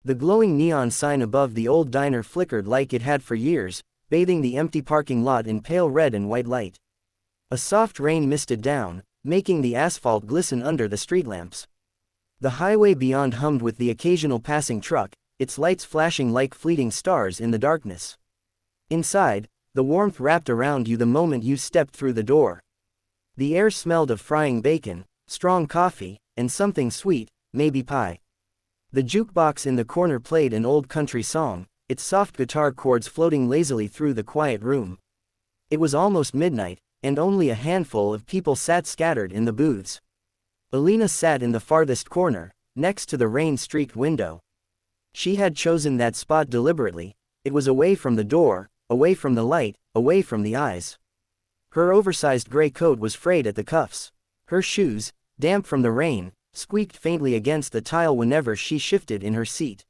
The glowing neon sign above the old diner flickered like it had for years, bathing the empty parking lot in pale red and white light. A soft rain misted down, making the asphalt glisten under the street lamps. The highway beyond hummed with the occasional passing truck, its lights flashing like fleeting stars in the darkness. Inside, the warmth wrapped around you the moment you stepped through the door. The air smelled of frying bacon, strong coffee, and something sweet, maybe pie. The jukebox in the corner played an old country song, its soft guitar chords floating lazily through the quiet room. It was almost midnight, and only a handful of people sat scattered in the booths. Alina sat in the farthest corner, next to the rain-streaked window. She had chosen that spot deliberately. It was away from the door, away from the light, away from the eyes. Her oversized gray coat was frayed at the cuffs. Her shoes, damp from the rain, squeaked faintly against the tile whenever she shifted in her seat.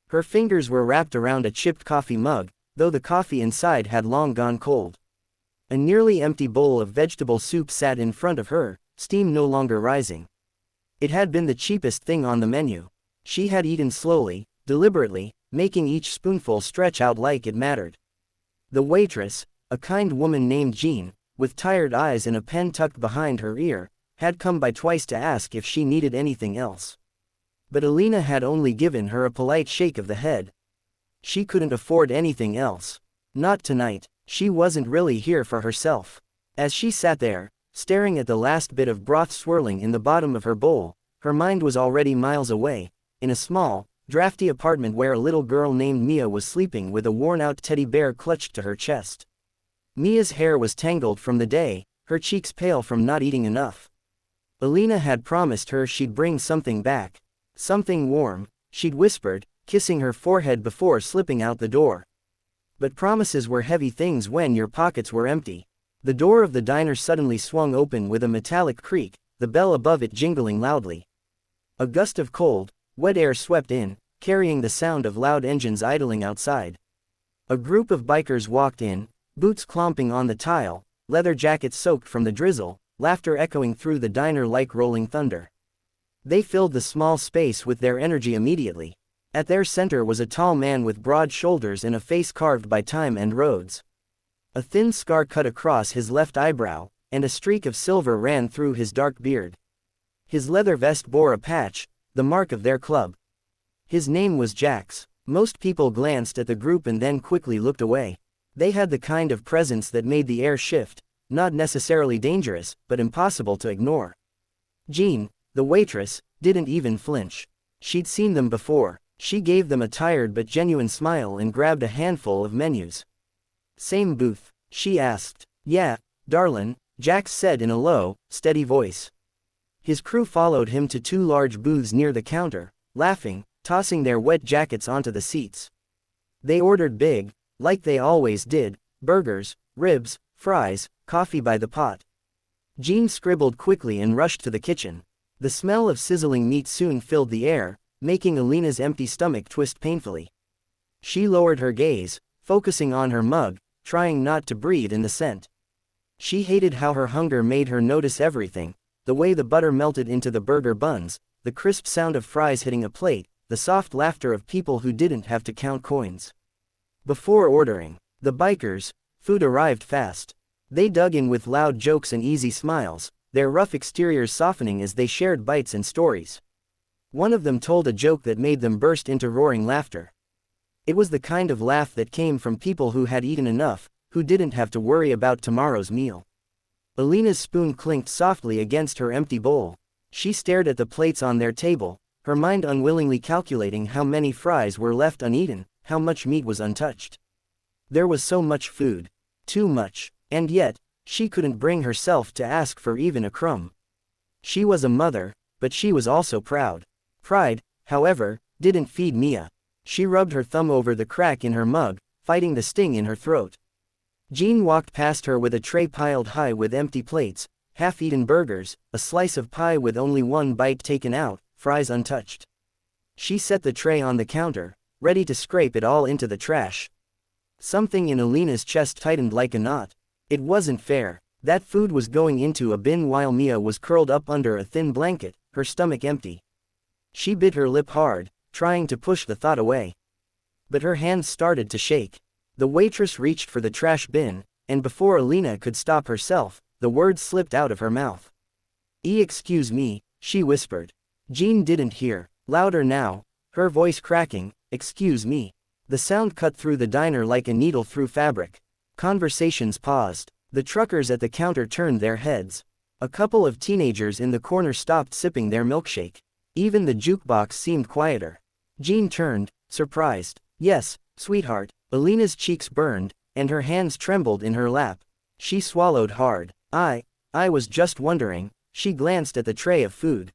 Her fingers were wrapped around a chipped coffee mug, though the coffee inside had long gone cold. A nearly empty bowl of vegetable soup sat in front of her, steam no longer rising. It had been the cheapest thing on the menu. She had eaten slowly, deliberately, making each spoonful stretch out like it mattered. The waitress, a kind woman named Jean, with tired eyes and a pen tucked behind her ear, had come by twice to ask if she needed anything else. But Alina had only given her a polite shake of the head. She couldn't afford anything else. Not tonight. She wasn't really here for herself. As she sat there, staring at the last bit of broth swirling in the bottom of her bowl, her mind was already miles away, in a small, drafty apartment where a little girl named Mia was sleeping with a worn-out teddy bear clutched to her chest. Mia's hair was tangled from the day, her cheeks pale from not eating enough. Alina had promised her she'd bring something back. Something warm, she'd whispered, kissing her forehead before slipping out the door. But promises were heavy things when your pockets were empty. The door of the diner suddenly swung open with a metallic creak, the bell above it jingling loudly. A gust of cold, wet air swept in, carrying the sound of loud engines idling outside. A group of bikers walked in, boots clomping on the tile, leather jackets soaked from the drizzle, laughter echoing through the diner like rolling thunder. They filled the small space with their energy immediately. At their center was a tall man with broad shoulders and a face carved by time and roads. A thin scar cut across his left eyebrow, and a streak of silver ran through his dark beard. His leather vest bore a patch, the mark of their club. His name was Jax. Most people glanced at the group and then quickly looked away. They had the kind of presence that made the air shift, not necessarily dangerous, but impossible to ignore. Jean, the waitress, didn't even flinch. She'd seen them before. She gave them a tired but genuine smile and grabbed a handful of menus. "Same booth?" she asked. "Yeah, darlin'," Jax said in a low, steady voice. His crew followed him to two large booths near the counter, laughing, tossing their wet jackets onto the seats. They ordered big, like they always did, burgers, ribs, fries, coffee by the pot. Jean scribbled quickly and rushed to the kitchen. The smell of sizzling meat soon filled the air, making Alina's empty stomach twist painfully. She lowered her gaze, focusing on her mug, trying not to breathe in the scent. She hated how her hunger made her notice everything, the way the butter melted into the burger buns, the crisp sound of fries hitting a plate, the soft laughter of people who didn't have to count coins. Before ordering, the bikers, food arrived fast. They dug in with loud jokes and easy smiles, their rough exteriors softening as they shared bites and stories. One of them told a joke that made them burst into roaring laughter. It was the kind of laugh that came from people who had eaten enough, who didn't have to worry about tomorrow's meal. Alina's spoon clinked softly against her empty bowl. She stared at the plates on their table, her mind unwillingly calculating how many fries were left uneaten, how much meat was untouched. There was so much food. Too much. And yet, she couldn't bring herself to ask for even a crumb. She was a mother, but she was also proud. Pride, however, didn't feed Mia. She rubbed her thumb over the crack in her mug, fighting the sting in her throat. Jean walked past her with a tray piled high with empty plates, half-eaten burgers, a slice of pie with only one bite taken out, fries untouched. She set the tray on the counter, ready to scrape it all into the trash. Something in Alina's chest tightened like a knot. It wasn't fair. That food was going into a bin while Mia was curled up under a thin blanket, her stomach empty. She bit her lip hard, trying to push the thought away. But her hands started to shake. The waitress reached for the trash bin, and before Alina could stop herself, the words slipped out of her mouth. Excuse me," she whispered. Jean didn't hear. Louder now, her voice cracking, "Excuse me." The sound cut through the diner like a needle through fabric. Conversations paused. The truckers at the counter turned their heads. A couple of teenagers in the corner stopped sipping their milkshake. Even the jukebox seemed quieter. Jean turned, surprised. "Yes, sweetheart." Alina's cheeks burned, and her hands trembled in her lap. She swallowed hard. I was just wondering." She glanced at the tray of food.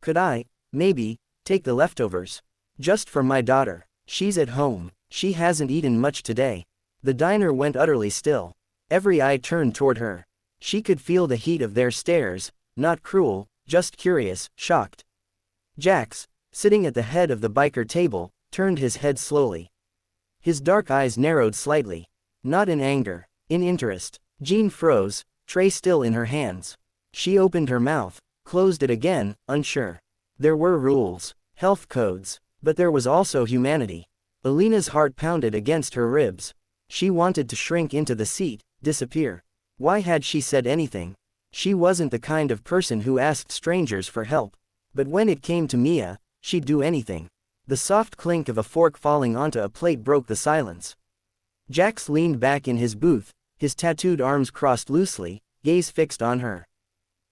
"Could I, maybe, take the leftovers? Just for my daughter. She's at home. She hasn't eaten much today." The diner went utterly still. Every eye turned toward her. She could feel the heat of their stares, not cruel, just curious, shocked. Jax, sitting at the head of the biker table, turned his head slowly. His dark eyes narrowed slightly. Not in anger, in interest. Jean froze, tray still in her hands. She opened her mouth, closed it again, unsure. There were rules, health codes, but there was also humanity. Alina's heart pounded against her ribs. She wanted to shrink into the seat, disappear. Why had she said anything? She wasn't the kind of person who asked strangers for help. But when it came to Mia, she'd do anything. The soft clink of a fork falling onto a plate broke the silence. Jax leaned back in his booth, his tattooed arms crossed loosely, gaze fixed on her.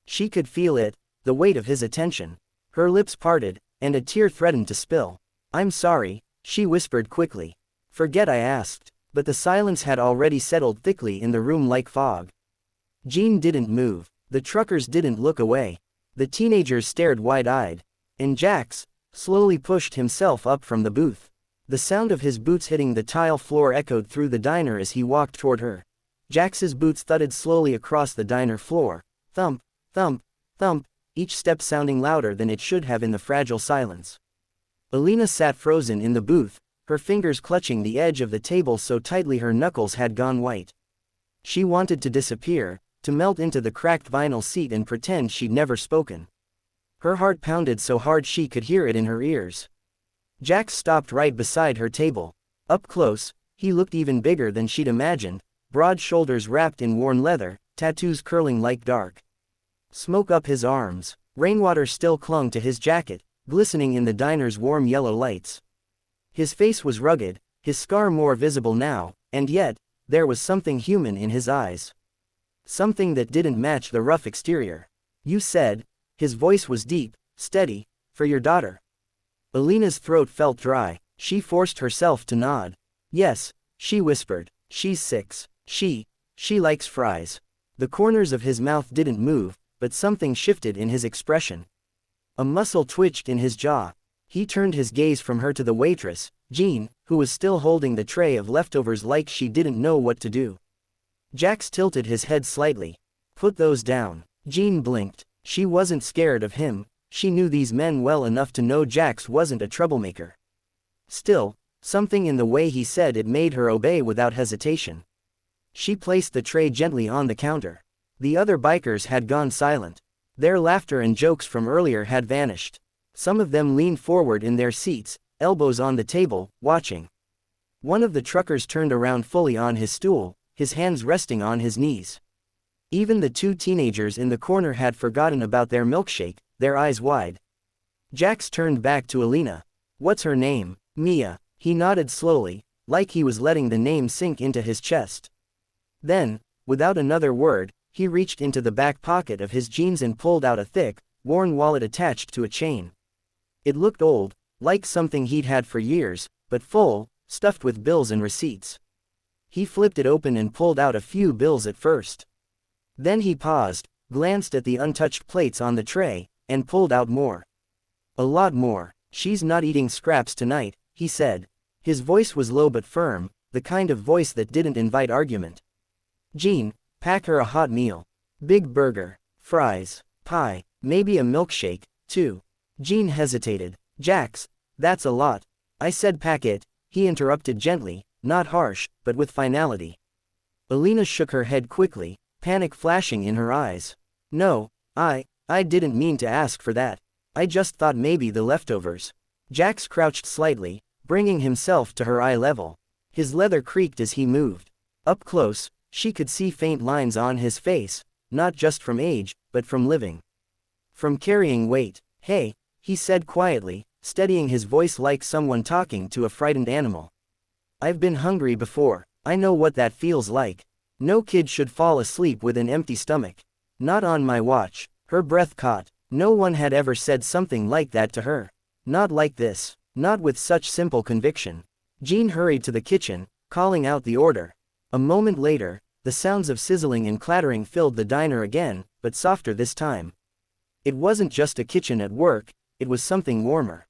She could feel it, the weight of his attention. Her lips parted, and a tear threatened to spill. "I'm sorry," she whispered quickly. "Forget I asked." But the silence had already settled thickly in the room like fog. Jean didn't move. The truckers didn't look away. The teenagers stared wide-eyed. And Jax slowly pushed himself up from the booth. The sound of his boots hitting the tile floor echoed through the diner as he walked toward her. Jax's boots thudded slowly across the diner floor. Thump, thump, thump, each step sounding louder than it should have in the fragile silence. Alina sat frozen in the booth, her fingers clutching the edge of the table so tightly her knuckles had gone white. She wanted to disappear, to melt into the cracked vinyl seat and pretend she'd never spoken. Her heart pounded so hard she could hear it in her ears. Jax stopped right beside her table. Up close, he looked even bigger than she'd imagined, broad shoulders wrapped in worn leather, tattoos curling like dark smoke up his arms. Rainwater still clung to his jacket, glistening in the diner's warm yellow lights. His face was rugged, his scar more visible now, and yet, there was something human in his eyes. Something that didn't match the rough exterior. "You said," his voice was deep, steady, "for your daughter." Alina's throat felt dry. She forced herself to nod. "Yes," she whispered. "She's 6. She likes fries." The corners of his mouth didn't move, but something shifted in his expression. A muscle twitched in his jaw. He turned his gaze from her to the waitress, Jean, who was still holding the tray of leftovers like she didn't know what to do. Jax tilted his head slightly. "Put those down." Jean blinked. She wasn't scared of him. She knew these men well enough to know Jax wasn't a troublemaker. Still, something in the way he said it made her obey without hesitation. She placed the tray gently on the counter. The other bikers had gone silent. Their laughter and jokes from earlier had vanished. Some of them leaned forward in their seats, elbows on the table, watching. One of the truckers turned around fully on his stool, his hands resting on his knees. Even the 2 teenagers in the corner had forgotten about their milkshake, their eyes wide. Jax turned back to Alina. "What's her name?" "Mia." He nodded slowly, like he was letting the name sink into his chest. Then, without another word, he reached into the back pocket of his jeans and pulled out a thick, worn wallet attached to a chain. It looked old, like something he'd had for years, but full, stuffed with bills and receipts. He flipped it open and pulled out a few bills at first. Then he paused, glanced at the untouched plates on the tray, and pulled out more. "A lot more." "She's not eating scraps tonight," he said. His voice was low but firm, the kind of voice that didn't invite argument. "Jean, pack her a hot meal. Big burger, fries, pie, maybe a milkshake, too." Jean hesitated. "Jax, that's a lot." "I said pack it," he interrupted gently, not harsh, but with finality. Alina shook her head quickly, panic flashing in her eyes. "No, I didn't mean to ask for that. I just thought maybe the leftovers." Jax crouched slightly, bringing himself to her eye level. His leather creaked as he moved. Up close, she could see faint lines on his face, not just from age, but from living. From carrying weight. Hey, he said quietly, steadying his voice like someone talking to a frightened animal. I've been hungry before. I know what that feels like. No kid should fall asleep with an empty stomach. Not on my watch. Her breath caught. No one had ever said something like that to her. Not like this. Not with such simple conviction. Jean hurried to the kitchen, calling out the order. A moment later, the sounds of sizzling and clattering filled the diner again, but softer this time. It wasn't just a kitchen at work, it was something warmer.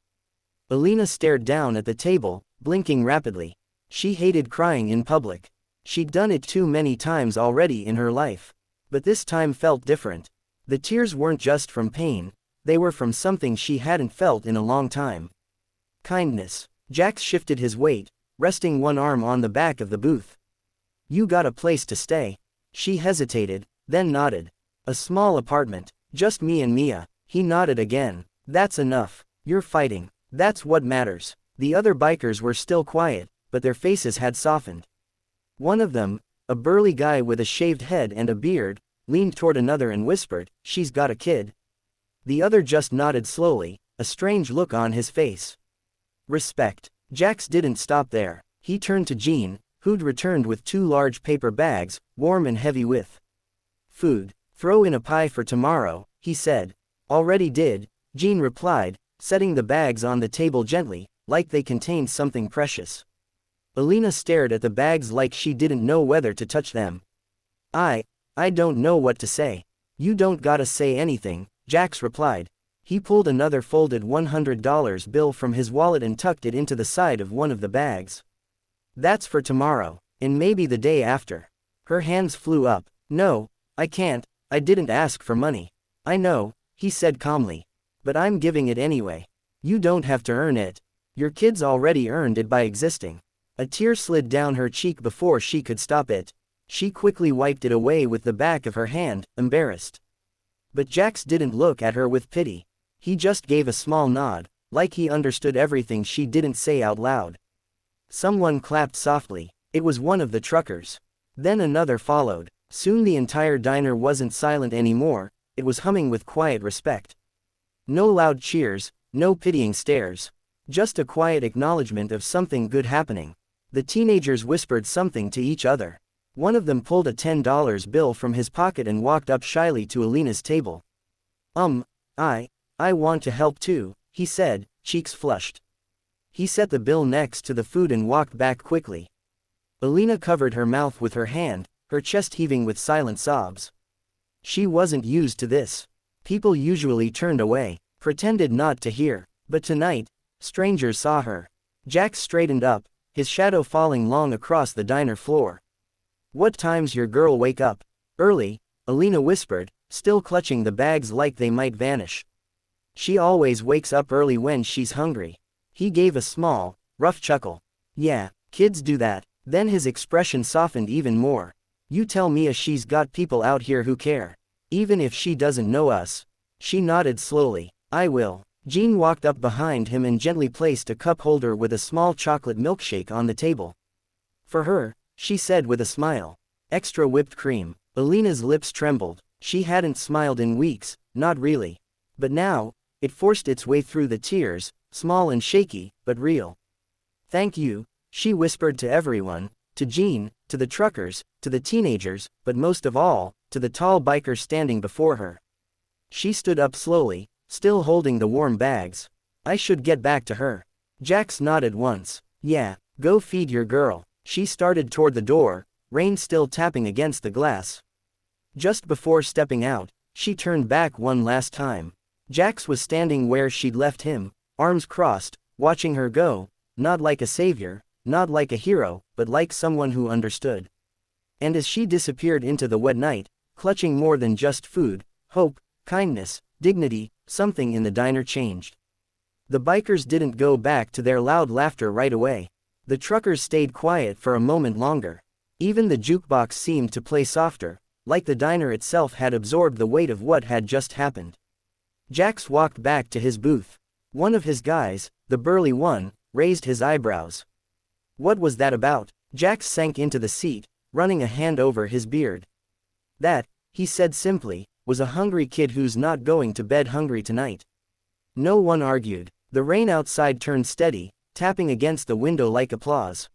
Alina stared down at the table, blinking rapidly. She hated crying in public. She'd done it too many times already in her life. But this time felt different. The tears weren't just from pain, they were from something she hadn't felt in a long time. Kindness. Jax shifted his weight, resting one arm on the back of the booth. You got a place to stay? She hesitated, then nodded. A small apartment, just me and Mia. He nodded again. That's enough. You're fighting. That's what matters. The other bikers were still quiet, but their faces had softened. One of them, a burly guy with a shaved head and a beard, leaned toward another and whispered, "She's got a kid." The other just nodded slowly, a strange look on his face. Respect. Jax didn't stop there. He turned to Jean, who'd returned with 2 large paper bags, warm and heavy with food. Throw in a pie for tomorrow, he said. Already did, Jean replied, setting the bags on the table gently, like they contained something precious. Alina stared at the bags like she didn't know whether to touch them. I don't know what to say. You don't gotta say anything, Jax replied. He pulled another folded $100 bill from his wallet and tucked it into the side of one of the bags. That's for tomorrow, and maybe the day after. Her hands flew up. No, I can't, I didn't ask for money. I know, he said calmly. But I'm giving it anyway. You don't have to earn it. Your kids already earned it by existing. A tear slid down her cheek before she could stop it. She quickly wiped it away with the back of her hand, embarrassed. But Jax didn't look at her with pity. He just gave a small nod, like he understood everything she didn't say out loud. Someone clapped softly. It was one of the truckers. Then another followed. Soon the entire diner wasn't silent anymore, it was humming with quiet respect. No loud cheers, no pitying stares. Just a quiet acknowledgement of something good happening. The teenagers whispered something to each other. One of them pulled a $10 bill from his pocket and walked up shyly to Alina's table. I want to help too, he said, cheeks flushed. He set the bill next to the food and walked back quickly. Alina covered her mouth with her hand, her chest heaving with silent sobs. She wasn't used to this. People usually turned away, pretended not to hear, but tonight, strangers saw her. Jax straightened up, his shadow falling long across the diner floor. What time's your girl wake up? Early, Alina whispered, still clutching the bags like they might vanish. She always wakes up early when she's hungry. He gave a small, rough chuckle. Yeah, kids do that. Then his expression softened even more. You tell Mia she's got people out here who care. Even if she doesn't know us. She nodded slowly. I will. Jean walked up behind him and gently placed a cup holder with a small chocolate milkshake on the table. For her, she said with a smile. Extra whipped cream. Alina's lips trembled. She hadn't smiled in weeks, not really. But now, it forced its way through the tears, small and shaky, but real. Thank you, she whispered to everyone, to Jean, to the truckers, to the teenagers, but most of all, to the tall biker standing before her. She stood up slowly, still holding the warm bags. I should get back to her. Jax nodded once. Yeah, go feed your girl. She started toward the door, rain still tapping against the glass. Just before stepping out, she turned back one last time. Jax was standing where she'd left him, arms crossed, watching her go, not like a savior, not like a hero, but like someone who understood. And as she disappeared into the wet night, clutching more than just food, hope, kindness, dignity, something in the diner changed. The bikers didn't go back to their loud laughter right away. The truckers stayed quiet for a moment longer. Even the jukebox seemed to play softer, like the diner itself had absorbed the weight of what had just happened. Jax walked back to his booth. One of his guys, the burly one, raised his eyebrows. What was that about? Jax sank into the seat, running a hand over his beard. That, he said simply, was a hungry kid who's not going to bed hungry tonight. No one argued. The rain outside turned steady, tapping against the window like applause.